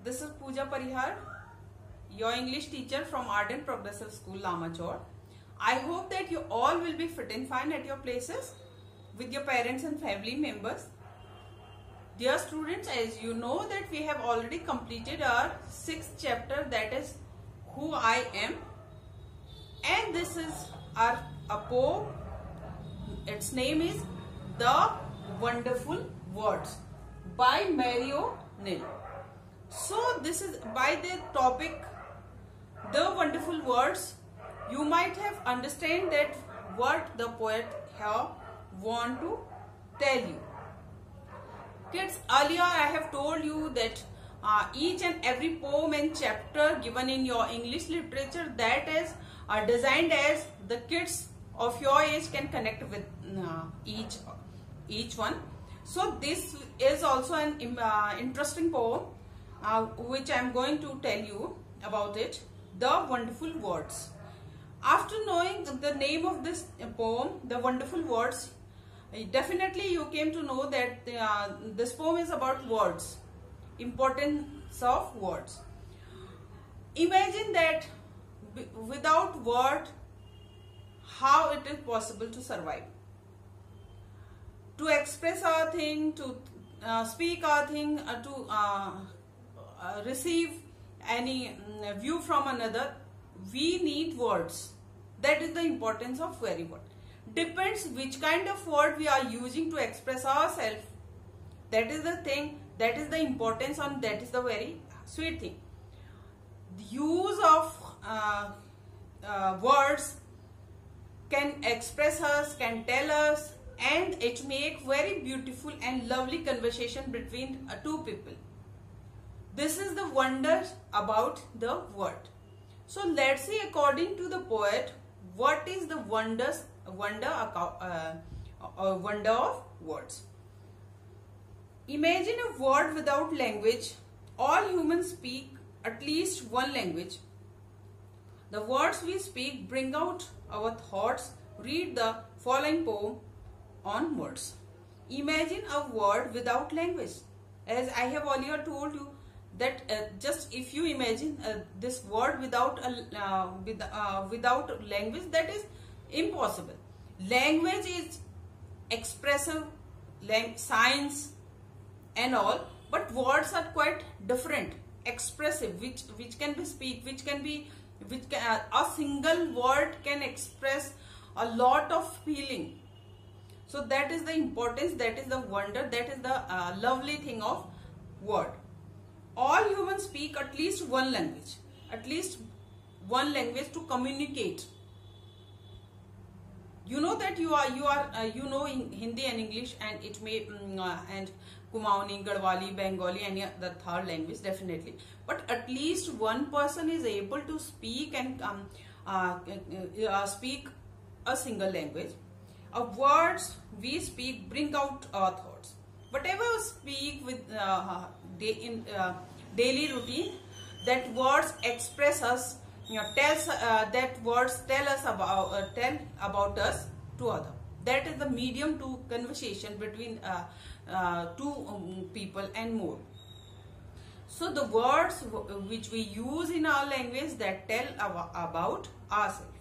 This is Pooja Parihar, your English teacher from Ardent Progressive School, Lamachor. I hope that you all will be fit and fine at your places with your parents and family members. Dear students, as you know that we have already completed our 6th chapter, that is Who I Am. And this is a poem. Its name is The Wonderful Words by Mary O'Neill. So this is by the topic The Wonderful Words. You might have understand that what the poet here want to tell you. Kids, earlier I have told you that each and every poem and chapter given in your English literature that is designed as the kids of your age can connect with each one. So this is also an interesting poem which I am going to tell you about it. The Wonderful Words. After knowing the name of this poem, The Wonderful Words, definitely you came to know that this poem is about words, importance of words. Imagine that without word, how it is possible to survive, to express our thing, to speak our thing, to receive any view from another. We need words. That is the importance of very word. Depends which kind of word we are using to express ourselves. That is the thing, that is the importance, and that is the very sweet thing. The use of words can express us, can tell us, and it make very beautiful and lovely conversation between two people. This is the wonder about the word. So let's see, according to the poet, what is the wonder of words. Imagine a world without language. All humans speak at least one language. The words we speak bring out our thoughts. Read the following poem on words. Imagine a world without language. As I have earlier told you that just if you imagine this word without language, that is impossible. Language is expressive, science and all, but words are quite different. Expressive, which can be speak, a single word can express a lot of feeling. So that is the importance, that is the wonder, that is the lovely thing of word. All humans speak at least one language to communicate. You know that you know in Hindi and English, and it may and Kumaoni, Garhwali, Bengali, any other third language definitely. But at least one person is able to speak and speak a single language. Words we speak bring out our thoughts. Whatever we speak with daily routine, that words express us, that words tell us about us to other. That is the medium to conversation between two people and more. So the words which we use in our language that tell about ourselves.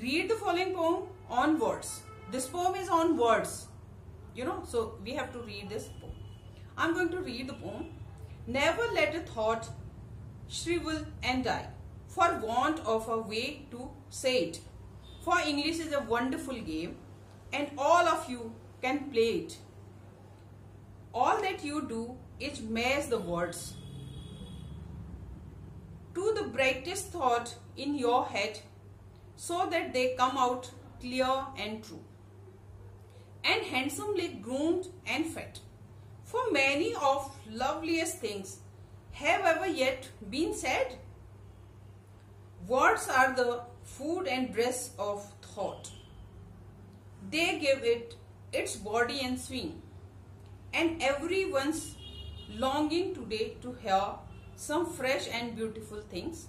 Read the following poem on words. This poem is on words, you know, so we have to read this poem. I'm going to read the poem. Never let a thought shrivel and die for want of a way to say it. For English is a wonderful game and all of you can play it. All that you do is maze the words to the brightest thought in your head so that they come out clear and true and handsomely groomed and fed. For many of loveliest things have ever yet been said. Words are the food and breath of thought. They give it its body and swing, and everyone's longing today to hear some fresh and beautiful things.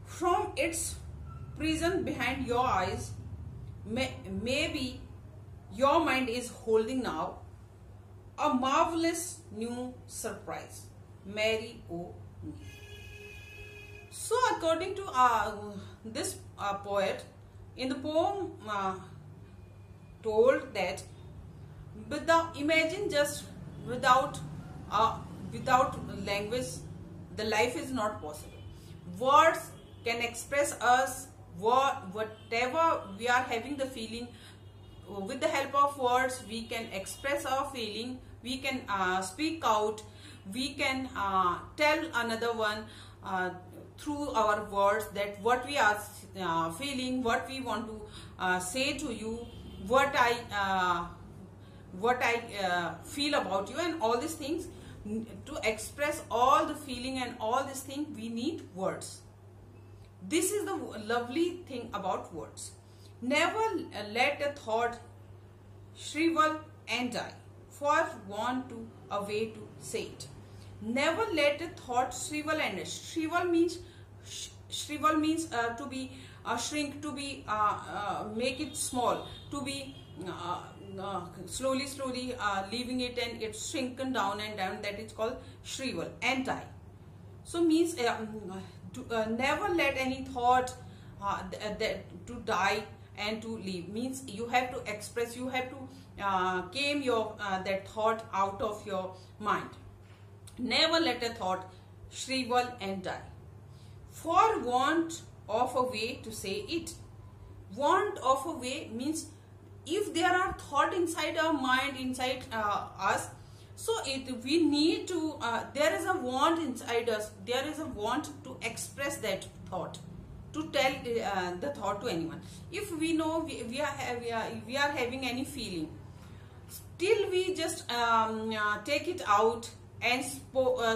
From its prison behind your eyes, maybe your mind is holding now a marvelous new surprise. Mary O'Neil. So according to this poet, in the poem told that imagine just without language, the life is not possible. Words can express us whatever we are having the feeling. With the help of words, we can express our feeling, we can speak out, we can tell another one through our words that what we are feeling, what we want to say to you, what I feel about you, and all these things. To express all the feeling and all these things, we need words. This is the lovely thing about words. Never let a thought shrivel and die, for want to a way to say it. Never let a thought shrivel and die. Shrivel means to be shrink, to be make it small, to be slowly leaving it, and it's shrunken down and down. That is called shrivel and die. So means never let any thought to die and to leave. Means you have to express, you have to came your that thought out of your mind. Never let a thought shrivel and die, for want of a way to say it. Want of a way means if there are thought inside our mind, inside us, so we need to there is a want inside us, there is a want to express that thought, to tell the thought to anyone. If we know we are having any feeling, still we just take it out and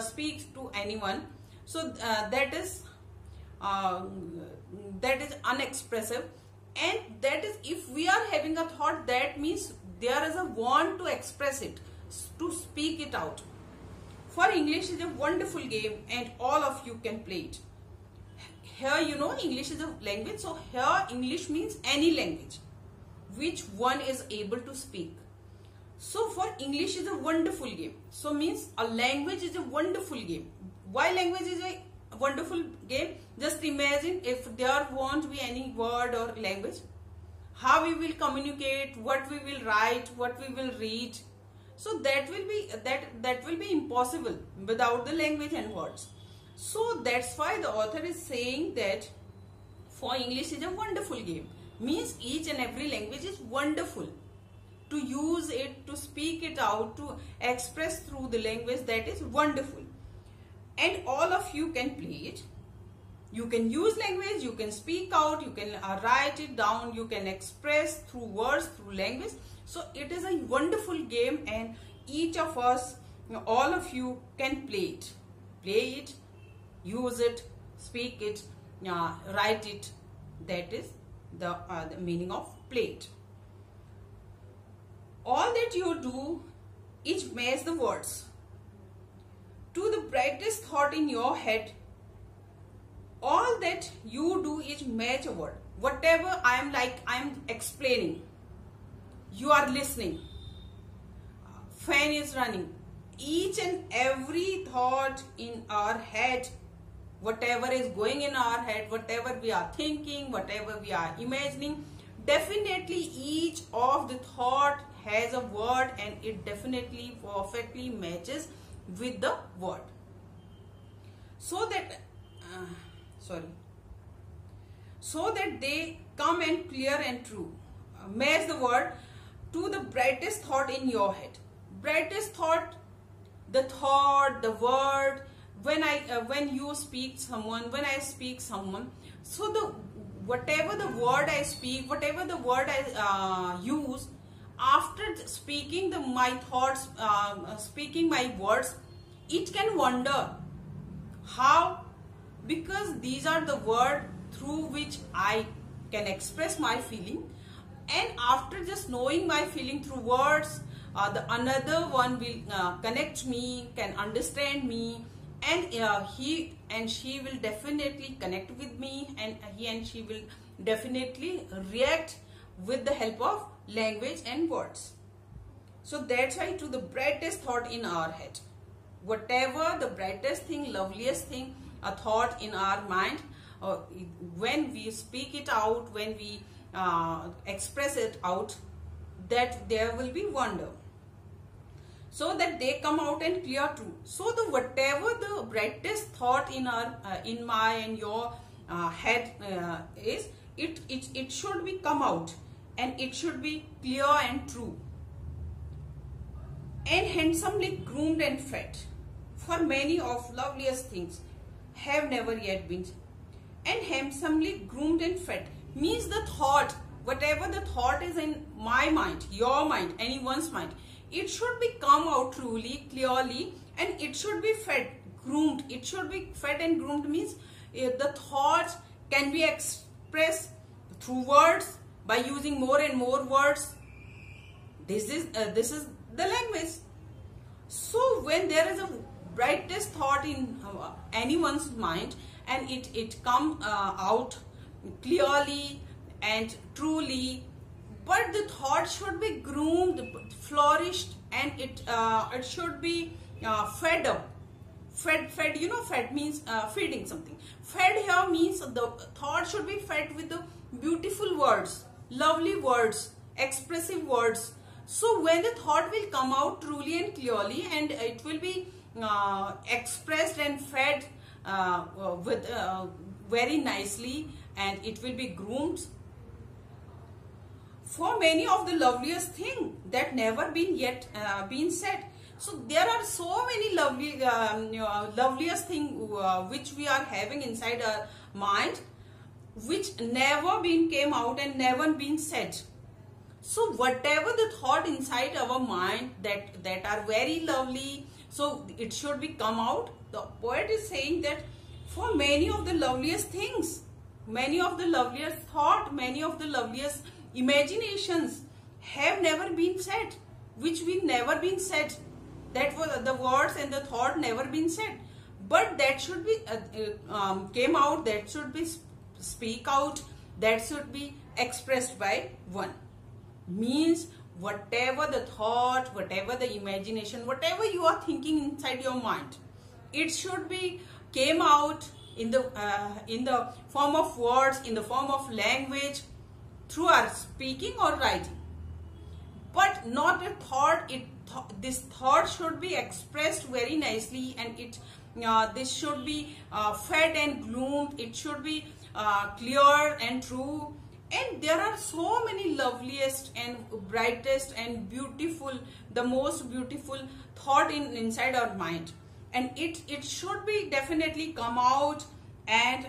speak to anyone, so that is unexpressive. And that is, if we are having a thought, that means there is a want to express it, to speak it out. For English is a wonderful game, and all of you can play it. Here, you know, English is a language, so here English means any language which one is able to speak. So for English is a wonderful game. So means a language is a wonderful game. Why language is a wonderful game? Just imagine if there won't be any word or language, how we will communicate, what we will write, what we will read. So that will be impossible without the language and words. So that's why the author is saying that for English is a wonderful game. Means each and every language is wonderful. To use it, to speak it out, to express through the language, that is wonderful. And all of you can play it. You can use language, you can speak out, you can write it down, you can express through words, through language. So it is a wonderful game, and each of us, all of you can play it. Play it, use it, speak it, write it. That is the meaning of play it. All that you do is match the words to the brightest thought in your head. All that you do is match a word. Whatever I am explaining, you are listening. Fan is running. Each and every thought in our head, whatever is going in our head, whatever we are thinking, whatever we are imagining, definitely each of the thought has a word, and it definitely perfectly matches with the word. So that so that they come and clear and true. Match the word to the brightest thought in your head. Brightest thought, the word. When you speak someone, when I speak someone, so whatever the word I speak, whatever the word I use, after speaking my thoughts, speaking my words, it can wonder how, because these are the words through which I can express my feeling. And after just knowing my feeling through words, the another one will connect me, can understand me, and he and she will definitely connect with me, and he and she will definitely react with the help of language and words. So that's why to the brightest thought in our head. Whatever the brightest thing, loveliest thing, a thought in our mind, when we speak it out, when we express it out, that there will be wonder. So that they come out and clear true. So the whatever the brightest thought in our in my and your head is, it should be come out, and it should be clear and true, and handsomely groomed and fed. For many of loveliest things have never yet been. And handsomely groomed and fed means the thought, whatever the thought is in my mind, your mind, anyone's mind, it should be come out truly, clearly, and it should be fed, groomed. It should be fed and groomed means the thought can be expressed through words, by using more and more words. This is the language. So when there is a brightest thought in anyone's mind, and it come out clearly and truly, but the thought should be groomed, flourished, and it should be fed up. Fed, you know, fed means feeding something. Fed here means the thought should be fed with the beautiful words, lovely words, expressive words. So when the thought will come out truly and clearly, and it will be expressed and fed with very nicely, and it will be groomed. For many of the loveliest thing that never been yet been said. So there are so many lovely loveliest thing which we are having inside our mind, which never been came out and never been said. So whatever the thought inside our mind that are very lovely, so it should be come out. The poet is saying that for many of the loveliest things, many of the loveliest thought, many of the loveliest imaginations have never been said, which we never been said. That was the words and the thought never been said, but that should be came out, that should be speak out, that should be expressed by one. Means whatever the thought, whatever the imagination, whatever you are thinking inside your mind, it should be came out in the form of words, in the form of language, through our speaking or writing. But not a thought. This thought should be expressed very nicely, and this should be fed and groomed. It should be clear and true. And there are so many loveliest and brightest and beautiful, the most beautiful thought inside our mind, and it should be definitely come out, and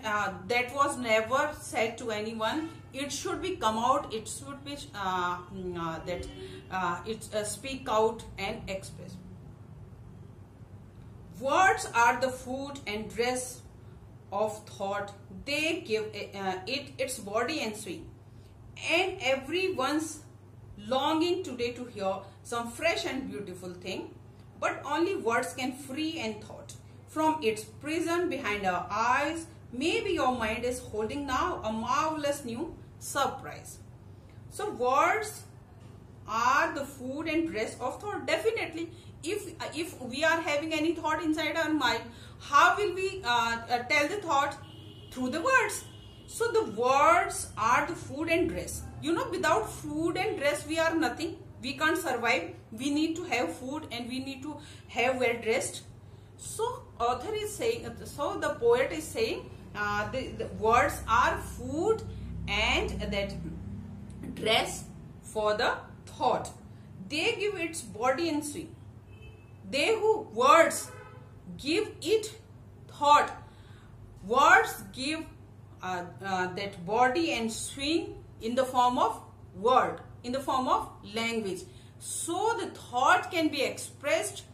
that was never said to anyone. It should be come out. It should be speak out and express. Words are the food and dress of thought. They give it its body and swing, and everyone's longing today to hear some fresh and beautiful thing, but only words can free and thought from its prison behind our eyes. Maybe your mind is holding now a marvelous new surprise. So words are the food and dress of thought. Definitely, if we are having any thought inside our mind, how will we tell the thought? Through the words. So the words are the food and dress. You know, without food and dress we are nothing. We can't survive. We need to have food, and we need to have well dressed. So author is saying, so the poet is saying, the words are food and that dress for the thought. They give its body and swing. They who words give it thought. Words give that body and swing in the form of word, in the form of language. So the thought can be expressed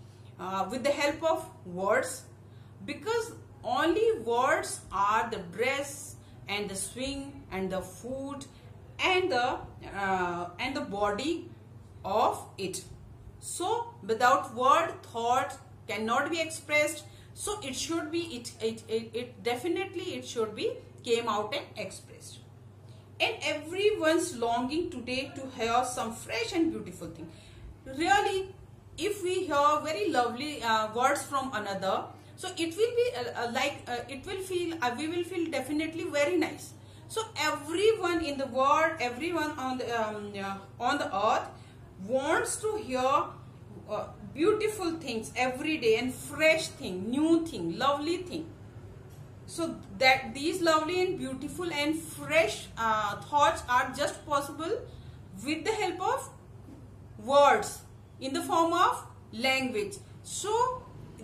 with the help of words, because only words are the dress and the swing and the food and the body of it. So without word, thought cannot be expressed. So it should be, it definitely it should be came out and expressed. And everyone's longing today to hear some fresh and beautiful thing. really, if we hear very lovely words from another, so it will be it will feel, we will feel definitely very nice. So everyone in the world, everyone on the earth wants to hear beautiful things every day, and fresh thing, new thing, lovely thing. So that these lovely and beautiful and fresh thoughts are just possible with the help of words in the form of language. So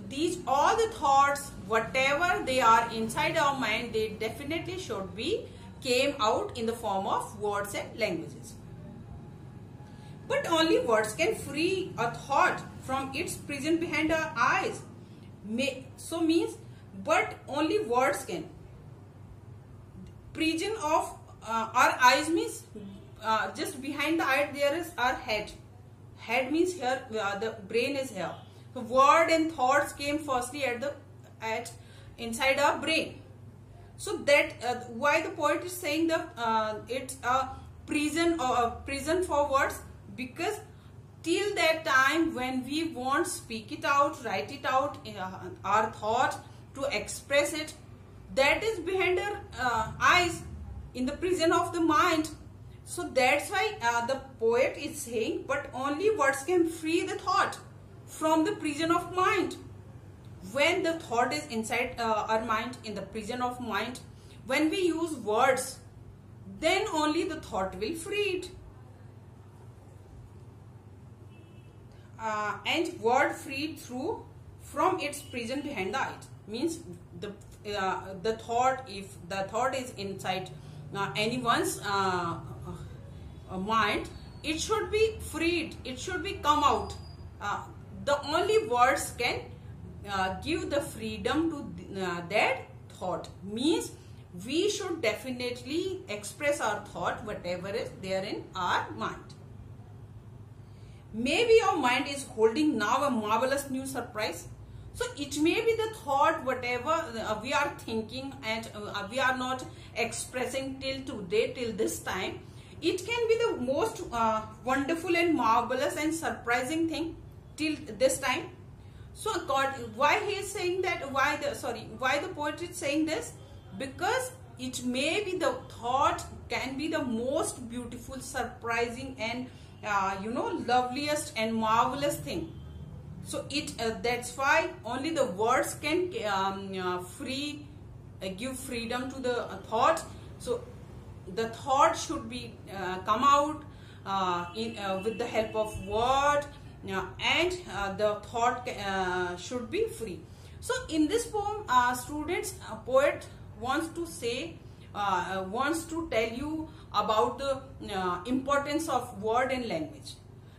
these all the thoughts, whatever they are inside our mind, they definitely should be came out in the form of words and languages. But only words can free a thought from its prison behind our eyes. But only words can. Prison of our eyes means just behind the eye there is our head. Head means here, the brain is here. So word and thoughts came firstly at inside our brain. So that why the poet is saying that it's a prison or a prison for words, because till that time when we won't speak it out, write it out, our thought to express it, that is behind our eyes in the prison of the mind. So that's why the poet is saying, but only words can free the thought from the prison of mind. When the thought is inside our mind, in the prison of mind, when we use words, then only the thought will free it. And word freed through from its prison behind the eye means the thought, if the thought is inside anyone's mind, it should be freed, it should be come out. The only words can give the freedom to that thought, means we should definitely express our thought, whatever is there in our mind. Maybe your mind is holding now a marvelous new surprise. So it may be the thought, whatever we are thinking and we are not expressing till today, till this time. It can be the most wonderful and marvelous and surprising thing till this time. So God, why he is saying that? Why the poet is saying this? Because it may be the thought can be the most beautiful, surprising and loveliest and marvelous thing. So that's why only the words can give freedom to the thought. So the thought should be come out with the help of word, and the thought should be free. So in this poem, poet wants to say, wants to tell you about the importance of word and language.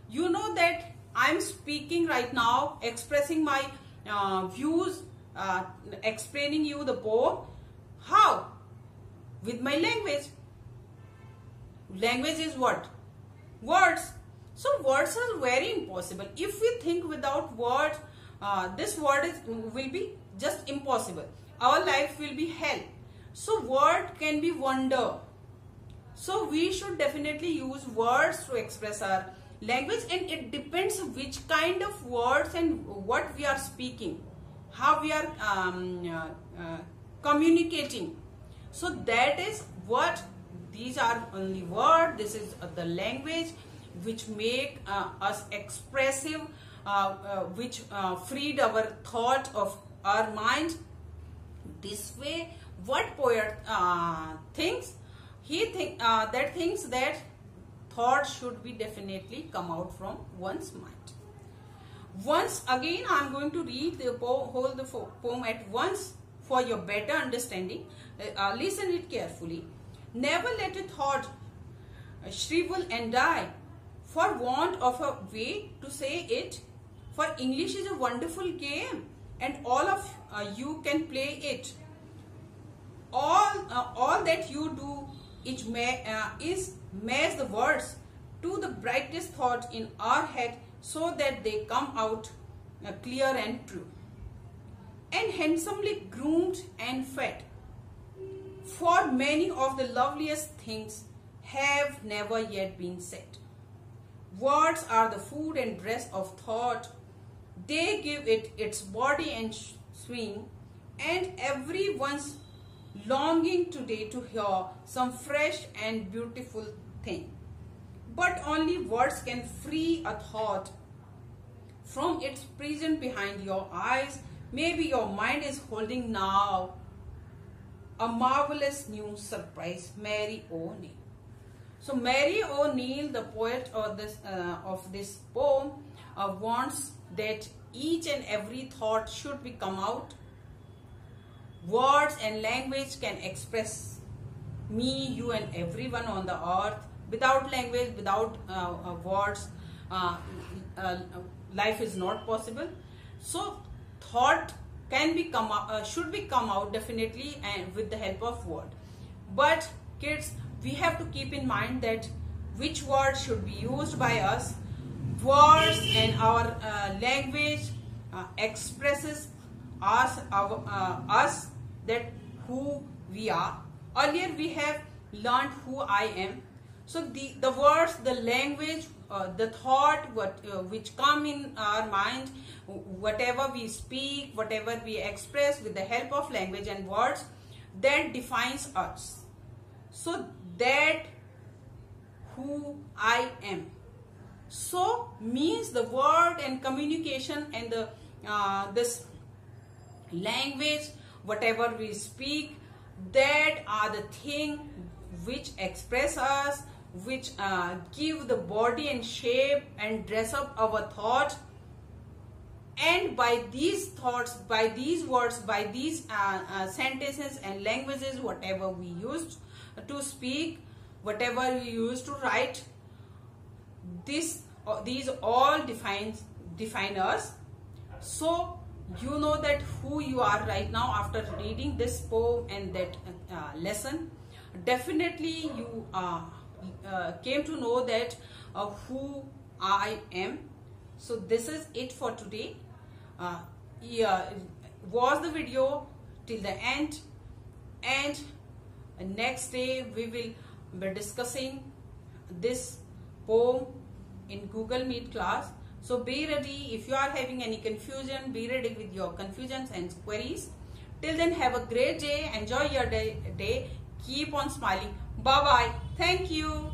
You know that I am speaking right now, expressing my views, explaining you the poem. How? With my language. Language is what? Words. So words are very impossible. If we think without words, this word will be just impossible. Our life will be hell. So word can be wonder. So we should definitely use words to express our language, and it depends which kind of words and what we are speaking, how we are communicating. So that is what these are only words. This is the language which make us expressive, which freed our thought of our mind. This way, what poet thinks, he thinks that thought should be definitely come out from one's mind. Once again, I am going to read the whole poem at once for your better understanding. Listen it carefully. Never let a thought shrivel and die for want of a way to say it. For English is a wonderful game, and all of you can play it. All that you do is match the words to the brightest thought in our head, so that they come out clear and true, and handsomely groomed and fed. For many of the loveliest things have never yet been said. Words are the food and dress of thought. They give it its body and swing, and everyone's longing today to hear some fresh and beautiful thing. But only words can free a thought from its prison behind your eyes. Maybe your mind is holding now a marvelous new surprise. Mary O'Neill. So Mary O'Neill, the poet of this poem, wants that each and every thought should be come out. Words and language can express me, you, and everyone on the earth. Without language, without words, life is not possible. So thought can be should be come out definitely, and with the help of word. But kids, we have to keep in mind that which word should be used by us. Words and our language expresses us that who we are. Earlier we have learned who I am. So the words, the language, the thought, which come in our mind, whatever we speak, whatever we express with the help of language and words, that defines us. So that who I am. So means the word and communication and the this language, whatever we speak, that are the thing which express us, which give the body and shape and dress up our thought. And by these thoughts, by these words, by these sentences and languages, whatever we used to speak, whatever we used to write, these all define us. So you know that who you are right now after reading this poem and that lesson. Definitely you came to know that who I am. So this is it for today. Watch the video till the end, and next day we will be discussing this poem in Google Meet class. So be ready. If you are having any confusion, be ready with your confusions and queries. Till then, have a great day. Enjoy your day. Keep on smiling. Bye bye. Thank you.